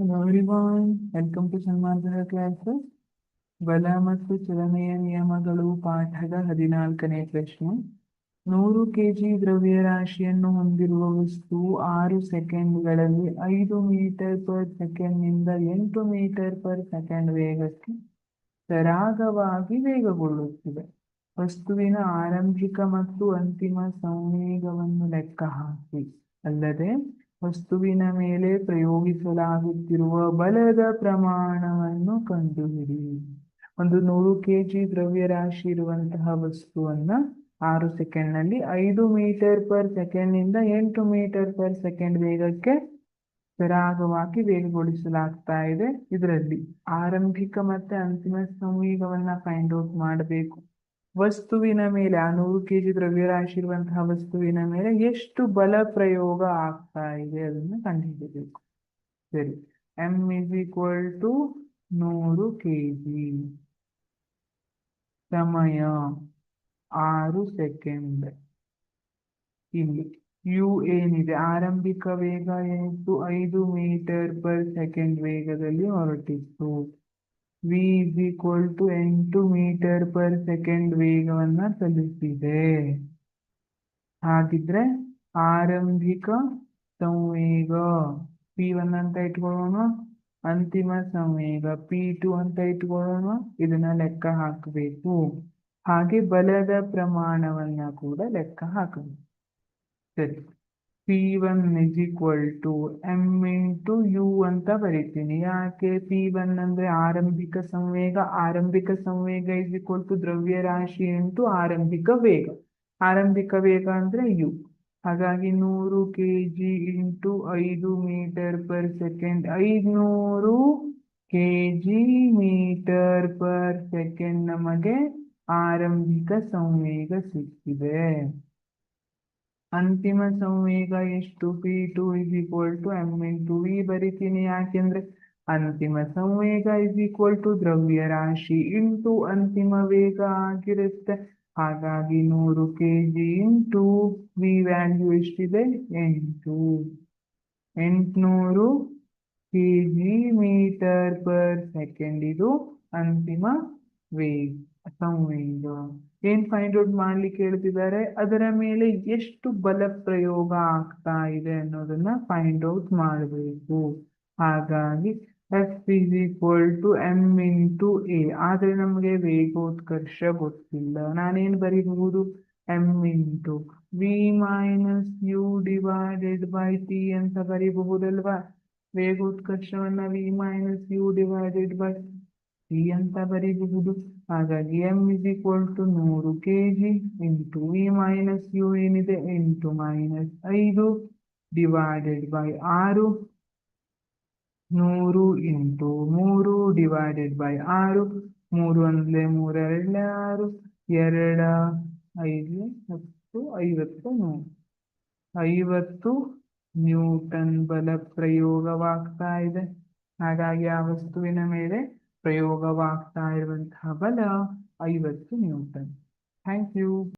Hello everyone, welcome to ಸನ್ಮಾರ್ಗದ classes. ಬಲ ಮತ್ತು ಚಲನೆಯ ನಿಯಮಗಳು ಪಾಠದ 14ನೇ ಪ್ರಶ್ನೆ. 100 ಕೆಜಿ ದ್ರವ್ಯರಾಶಿಯನ್ನು ಹೊಂದಿರುವ ವಸ್ತು 6 ಸೆಕೆಂಡ್ಗಳಲ್ಲಿ 5 ಮೀಟರ್ ಪರ್ ಸೆಕೆಂಡ್ನಿಂದ 8 ಮೀಟರ್ ಪರ್ ಸೆಕೆಂಡ್ ವೇಗಕ್ಕೆ ಸರಾಗವಾಗಿ ವೇಗಗೊಳ್ಳುತ್ತಿದೆ. ವಸ್ತುವಿನ ಆರಂಭಿಕ ಮತ್ತು ಅಂತಿಮ ಸಂವೇಗವನ್ನು ಲೆಕ್ಕ ಹಾಕಿ. ಅಲ್ಲದೆ ವಸ್ತುವಿನ ಮೇಲೆ ಪ್ರಯೋಗಿಸಲಾಗುತ್ತಿರುವ ಬಲದ ಪ್ರಮಾಣವನ್ನು ಕಂಡುಹಿಡಿ. ಒಂದು 100 ಕೆಜಿ ದ್ರವ್ಯರಾಶಿ ಇರುವಂತಹ ವಸ್ತುವನ್ನ 6 ಸೆಕೆಂಡ್ನಲ್ಲಿ 5 ಮೀಟರ್ ಪರ್ ಸೆಕೆಂಡ್ನಿಂದ 8 ಮೀಟರ್ ಪರ್ ಸೆಕೆಂಡ್ ವೇಗಕ್ಕೆ ಸರಾಗವಾಗಿ ವೇಗಗೊಳಿಸಲಾಗ್ತಾ ಇದೆ. ಇದರಲ್ಲಿ ಆರಂಭಿಕ ಮತ್ತೆ ಅಂತಿಮ ಸಂವೇಗವನ್ನ ಫೈಂಡ್ ಔಟ್ ಮಾಡಬೇಕು. ವಸ್ತುವಿನ ಮೇಲೆ, ಆ 100 ಕೆಜಿ ದ್ರವ್ಯರಾಶಿ ಇರುವಂತಹ ವಸ್ತುವಿನ ಮೇಲೆ ಎಷ್ಟು ಬಲ ಪ್ರಯೋಗ ಆಗ್ತಾ ಇದೆ ಅದನ್ನು ಕಂಡುಹಿಡಿಯಬೇಕು. ಸರಿ, m is equal to 100 KG, ಸಮಯ 6 ಸೆಕೆಂಡ್. ಇಲ್ಲಿ ಯು ಏನಿದೆ, ಆರಂಭಿಕ ವೇಗ ಏನಿತ್ತು, 5 ಮೀಟರ್ ಪರ್ ಸೆಕೆಂಡ್ ವೇಗದಲ್ಲಿ ಹೊರಟಿತ್ತು. V is equal to 8 metre per second ವೇಗವನ್ನ ತಲುಪಿದೆ. ಹಾಗಿದ್ರೆ ಆರಂಭಿಕ ಸಂವೇಗ P1 ಅಂತ ಇಟ್ಕೊಳ್ಳೋಣ, ಅಂತಿಮ ಸಂವೇಗ P2 ಅಂತ ಇಟ್ಕೊಳ್ಳೋಣ. ಇದನ್ನ ಲೆಕ್ಕ ಹಾಕಬೇಕು. ಹಾಗೆ ಬಲದ ಪ್ರಮಾಣವನ್ನ ಕೂಡ ಲೆಕ್ಕ ಹಾಕಬೇಕು. ಸರಿ, P1 is equal to m into U ಅಂತ ಬರೀತೀನಿ. ಯಾಕೆ? P1 ಅಂದ್ರೆ ಆರಂಭಿಕ ಸಂವೇಗ. ಆರಂಭಿಕ ಸಂವೇಗ ಇಸ್ ಈಕ್ವಲ್ ಟು ದ್ರವ್ಯರಾಶಿ ಇಂಟು ಆರಂಭಿಕ ವೇಗ. ಆರಂಭಿಕ ವೇಗ ಅಂದ್ರೆ ಯು. ಹಾಗಾಗಿ 100 KG into 5 metre per second, 500 KG metre per second ನಮಗೆ ಆರಂಭಿಕ ಸಂವೇಗ ಸಿಕ್ಕಿದೆ. ಅಂತಿಮ ಸಂವೇಗ ಎಷ್ಟು? P2 is equal to m into V ಬರಿತೀನಿ. ಯಾಕೆಂದ್ರೆ ಅಂತಿಮ ಸಂವೇಗ ಇಸ್ ಈಕ್ವಲ್ ಟು ದ್ರವ್ಯರಾಶಿ ಇಂಟು ಅಂತಿಮ ವೇಗ ಆಗಿರುತ್ತೆ. ಹಾಗಾಗಿ 100 ಕೆಜಿ ಇಂಟು ವಿ ವ್ಯಾಲ್ಯೂ ಎಷ್ಟಿದೆ? 800 ಕೆಜಿ ಮೀಟರ್ ಪರ್ ಸೆಕೆಂಡ್. ಇದು ಅಂತಿಮ ವೇಗ, ಸಂವೇಗ. ಏನ್ ಫೈಂಡ್ ಔಟ್ ಮಾಡ್ಲಿಕ್ಕೆ ಹೇಳ್ತಿದ್ದಾರೆ? ಅದರ ಮೇಲೆ ಎಷ್ಟು ಬಲ ಪ್ರಯೋಗ ಆಗ್ತಾ ಇದೆ ಅನ್ನೋದನ್ನ ಫೈಂಡ್ ಔಟ್ ಮಾಡಬೇಕು. ಹಾಗಾಗಿ F is equal to M into A. ಆದ್ರೆ ನಮಗೆ ವೇಗೋತ್ಕರ್ಷ ಗೊತ್ತಿಲ್ಲ. ನಾನೇನ್ ಬರೀಬಹುದು? M into V minus U divided by T ಅಂತ ಬರೀಬಹುದಲ್ವಾ? ವೇಗೋತ್ಕರ್ಷವನ್ನ V minus U divided by T ಅಂತ ಬರೀಬಹುದು. ಹಾಗಾಗಿ m is equal to 100 KG into V minus U ಏನಿದೆ 8 minus 5 divided by 6. 100 into 3 divided by 6. 3 ಅಂದ್ರೆ 3 2 6, 2 5 10 50 50 ನ್ಯೂಟನ್ ಬಲ ಪ್ರಯೋಗವಾಗ್ತಾ ಇದೆ. ಹಾಗಾಗಿ ಆ ವಸ್ತುವಿನ ಮೇಲೆ ಪ್ರಯೋಗವಾಗ್ತಾ ಇರುವಂತಹ ಬಲ 50 ನ್ಯೂಟನ್. Thank you.